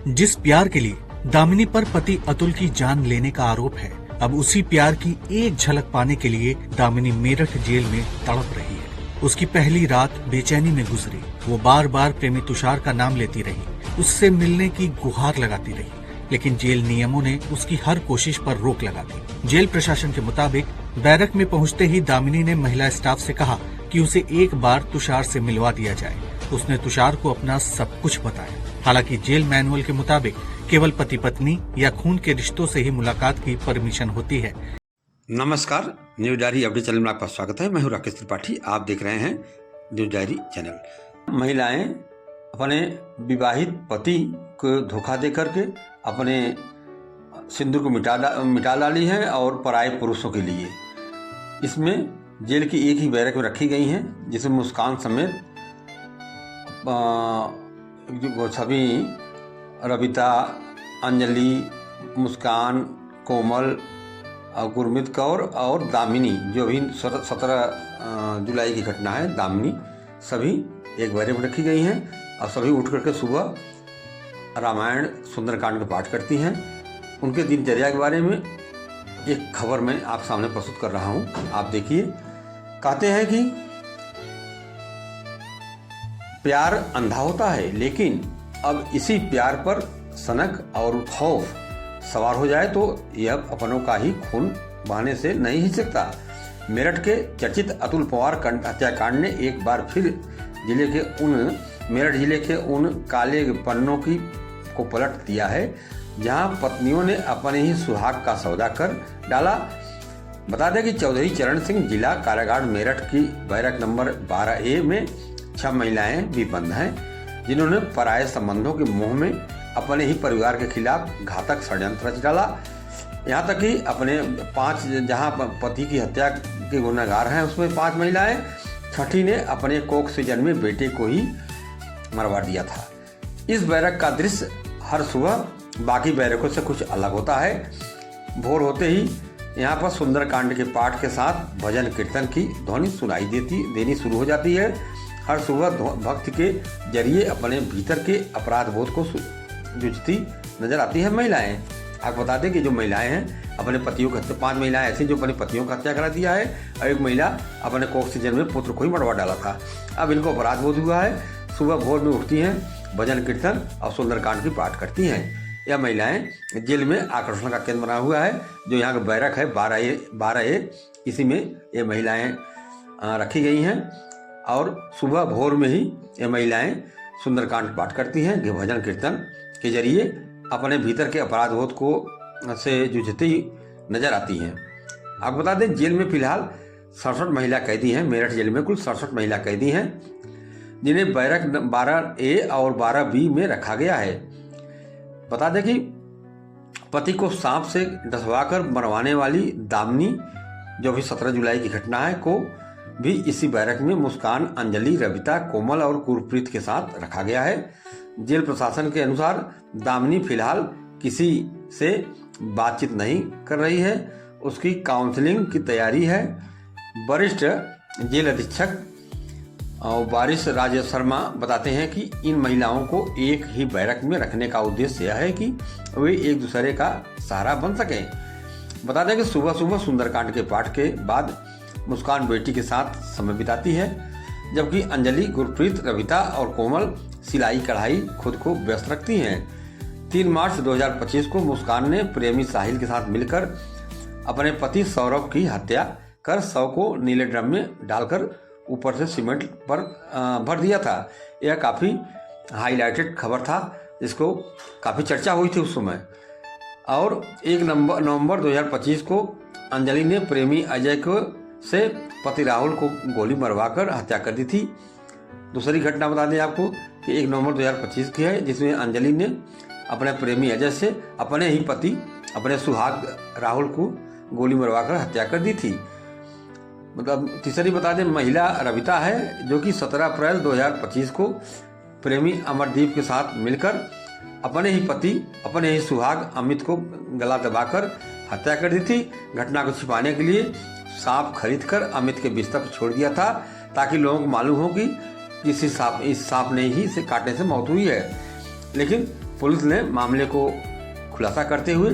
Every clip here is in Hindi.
जिस प्यार के लिए दामिनी पर पति अतुल की जान लेने का आरोप है, अब उसी प्यार की एक झलक पाने के लिए दामिनी मेरठ जेल में तड़प रही है। उसकी पहली रात बेचैनी में गुजरी। वो बार बार प्रेमी तुषार का नाम लेती रही, उससे मिलने की गुहार लगाती रही, लेकिन जेल नियमों ने उसकी हर कोशिश पर रोक लगा दी। जेल प्रशासन के मुताबिक बैरक में पहुंचते ही दामिनी ने महिला स्टाफ से कहा कि उसे एक बार तुषार से मिलवा दिया जाए। उसने तुषार को अपना सब कुछ बताया। हालांकि जेल मैनुअल के मुताबिक केवल पति पत्नी या खून के रिश्तों से ही मुलाकात की परमिशन होती है। नमस्कार, न्यूज डायरी अपडेट चैनल में आपका स्वागत है। मैं हूं राकेश त्रिपाठी। आप देख रहे हैं न्यूज डायरी चैनल। महिलाएं अपने विवाहित पति को धोखा दे करके अपने सिंदूर को मिटा डाली है और पराये पुरुषों के लिए। इसमें जेल की एक ही बैरक में रखी गई हैं, जिसमें मुस्कान समेत सभी रविता, अंजलि, मुस्कान, कोमल, गुरमीत कौर और दामिनी, जो भी 17 जुलाई की घटना है, दामिनी, सभी एक बैरक में रखी गई हैं और सभी उठ करके सुबह रामायण सुंदरकांड का पाठ करती हैं। उनके दिनचर्या के बारे में एक खबर मैं आप सामने प्रस्तुत कर रहा हूं, आप देखिए। कहते हैं कि प्यार अंधा होता है, लेकिन अब इसी प्यार पर सनक और खौफ सवार हो जाए तो यह अपनों का ही खून बहाने से नहीं हिल सकता। मेरठ के चर्चित अतुल पवार हत्याकांड ने एक बार फिर मेरठ जिले के उन काले पन्नों को पलट दिया है, जहां पत्नियों ने अपने ही सुहाग का सौदा कर डाला। बता दें कि चौधरी चरण सिंह जिला कारागार मेरठ की बैरक नंबर 12A में 6 महिलाएं भी बंद हैं, जिन्होंने पराये संबंधों के मोह में अपने ही परिवार के खिलाफ घातक षड्यंत्र रच डाला। यहाँ तक कि अपने 5 जहाँ पति की हत्या के गुनहगार हैं, उसमें 5 महिलाएं, छठी ने अपने कोख से जन्मे बेटे को ही मरवा दिया था। इस बैरक का दृश्य हर सुबह बाकी बैरकों से कुछ अलग होता है। भोर होते ही यहाँ पर सुंदरकांड के पाठ के साथ भजन कीर्तन की ध्वनि सुनाई देनी शुरू हो जाती है। हर सुबह भक्त के जरिए अपने भीतर के अपराध बोध को जूझती नजर आती है महिलाएं। आप बता दें कि जो महिलाएं हैं अपने पतियों का 5 महिलाएं ऐसी जो अपने पतियों का हत्या करा दिया है और एक महिला अपने कोख से जन्मे पुत्र को ही मरवा डाला था। अब इनको अपराध बोध हुआ है। सुबह भोर में उठती हैं, भजन कीर्तन और सुंदरकांड की पाठ करती हैं। यह महिलाएं जेल में आकर्षण का केंद्र बना हुआ है। जो यहाँ का बैरक है 12A, इसी में ये महिलाएं रखी गई हैं और सुबह भोर में ही ये महिलाएं सुंदरकांड पाठ करती हैं। भजन कीर्तन के जरिए अपने भीतर के अपराध बोध को से जूझती नजर आती हैं। आपको बता दें जेल में फिलहाल 67 महिला कैदी हैं। मेरठ जेल में कुल 67 महिला कैदी हैं, जिन्हें बैरक 12A और 12B में रखा गया है। बता दें कि पति को सांप से डसवाकर मरवाने वाली दामिनी, जो भी 17 जुलाई की घटना है, को भी इसी बैरक में मुस्कान, अंजलि, रविता, कोमल और गुरप्रीत के साथ रखा गया है। जेल प्रशासन के अनुसार दामिनी फिलहाल किसी से बातचीत नहीं कर रही है, उसकी काउंसलिंग की तैयारी है। वरिष्ठ जेल अधीक्षक और बारिश राजेश शर्मा बताते हैं कि इन महिलाओं को एक ही बैरक में रखने का उद्देश्य यह है कि वे एक दूसरे का सहारा बन सकें। बता दें कि सुबह सुबह सुंदरकांड के पाठ के बाद मुस्कान बेटी के साथ समय बिताती है, जबकि अंजलि, गुरप्रीत, रविता और कोमल सिलाई कढ़ाई खुद को व्यस्त रखती हैं। 3 मार्च 2025 को मुस्कान ने प्रेमी साहिल के साथ मिलकर अपने पति सौरभ की हत्या कर शव को नीले ड्रम में डालकर ऊपर से सीमेंट पर भर दिया था। यह काफ़ी हाईलाइटेड खबर था, जिसको काफ़ी चर्चा हुई थी उस समय। और 1 नवंबर 2025 को अंजलि ने प्रेमी अजय को से पति राहुल को गोली मरवाकर हत्या कर दी थी। दूसरी घटना बता दें आपको कि 1 नवंबर 2025 की है, जिसमें अंजलि ने अपने प्रेमी अजय से अपने ही पति, अपने सुहाग राहुल को गोली मरवाकर हत्या कर दी थी। मतलब तीसरी बता दें महिला रविता है, जो कि 17 अप्रैल 2025 को प्रेमी अमरदीप के साथ मिलकर अपने ही पति, अपने ही सुहाग अमित को गला दबाकर हत्या कर दी थी। घटना को छिपाने के लिए सांप खरीदकर अमित के बिस्तर पर छोड़ दिया था, ताकि लोगों को मालूम हो कि इस सांप ने ही इसे काटने से मौत हुई है। लेकिन पुलिस ने मामले को खुलासा करते हुए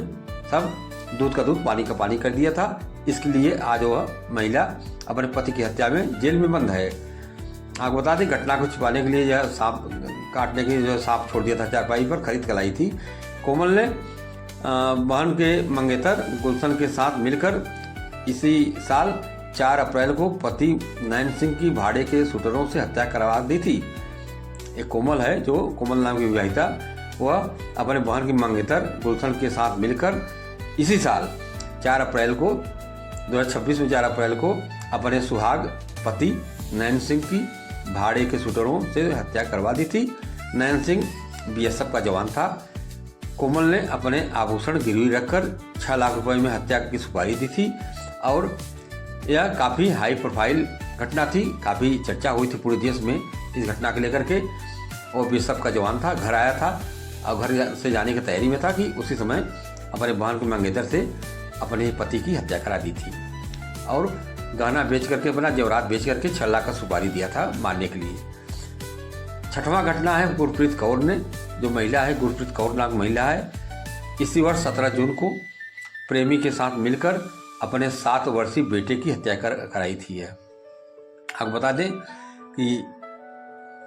सब दूध का दूध पानी का पानी कर दिया था। इसके लिए आज वह महिला अपने पति की हत्या में जेल में बंद है। आपको बता दें, घटना को छिपाने के लिए यह सांप काटने के लिए जो सांप छोड़ दिया था चारपाई पर, खरीद कर लाई थी। कोमल ने बहन के मंगेतर गुलशन के साथ मिलकर इसी साल 4 अप्रैल को पति नैन सिंह की भाड़े के शूटरों से हत्या करवा दी थी। एक कोमल है, जो कोमल नाम की विवाहिता, वह अपने बहन की मंगेतर गुलशन के साथ मिलकर इसी साल 4 अप्रैल को 2026 में 4 अप्रैल को अपने सुहाग पति नैन सिंह की भाड़े के शूटरों से हत्या करवा दी थी। नैन सिंह बीएसएफ का जवान था। कोमल ने अपने आभूषण गिरवी रखकर 6 लाख रुपए में हत्या की सुपारी दी थी और यह काफ़ी हाई प्रोफाइल घटना थी। काफ़ी चर्चा हुई थी पूरे देश में इस घटना को लेकर के। और बीएसएफ का जवान था, घर आया था और घर से जाने की तैयारी में था कि उसी समय अपने बहन के मंगेतर से अपने पति की हत्या करा दी थी और गहना बेच करके, अपना जेवरात बेच करके 6 लाख का सुपारी दिया था मारने के लिए। 6वां घटना है गुरप्रीत कौर ने, जो महिला है गुरप्रीत कौर नाम महिला है। इसी वर्ष 17 जून को प्रेमी के साथ मिलकर अपने 7 वर्षीय बेटे की हत्या कराई थी। आपको बता दें कि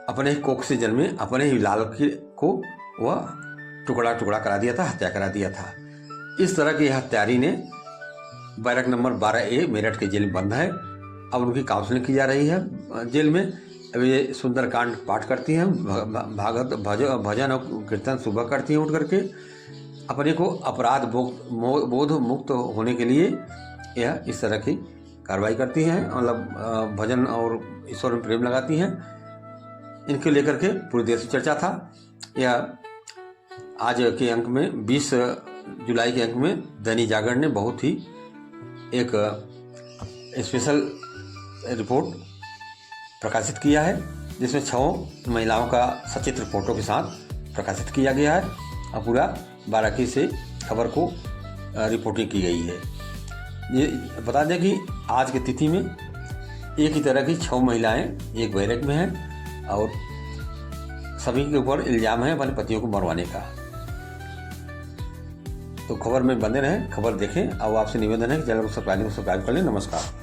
अपने ही कोख से जन्मे अपने ही लाल को वह टुकड़ा टुकड़ा करा दिया था, हत्या करा दिया था। इस तरह के हत्यारी ने बैरक नंबर 12A मेरठ के जेल में बंद है। अब उनकी काउंसलिंग की जा रही है जेल में। अब ये सुंदरकांड पाठ करती हैं, भागवत भजन और कीर्तन सुबह करती हैं उठ करके। अपने को अपराध बोध मुक्त होने के लिए यह इस तरह की कार्रवाई करती हैं, मतलब भजन और ईश्वर में प्रेम लगाती हैं। इनके लेकर के पूरे देश में चर्चा था। यह आज के अंक में 20 जुलाई के अंक में दैनिक जागरण ने बहुत ही एक स्पेशल रिपोर्ट प्रकाशित किया है, जिसमें 6 महिलाओं का सचित्र फोटो के साथ प्रकाशित किया गया है और पूरा बारीकी से खबर को रिपोर्टिंग की गई है। ये बता दें कि आज की तिथि में एक ही तरह की 6 महिलाएं एक बैरक में हैं और सभी के ऊपर इल्जाम है अपने पतियों को मरवाने का। तो खबर में बने रहें, खबर देखें और आपसे निवेदन है कि चैनल को सब्सक्राइब कर लें। नमस्कार।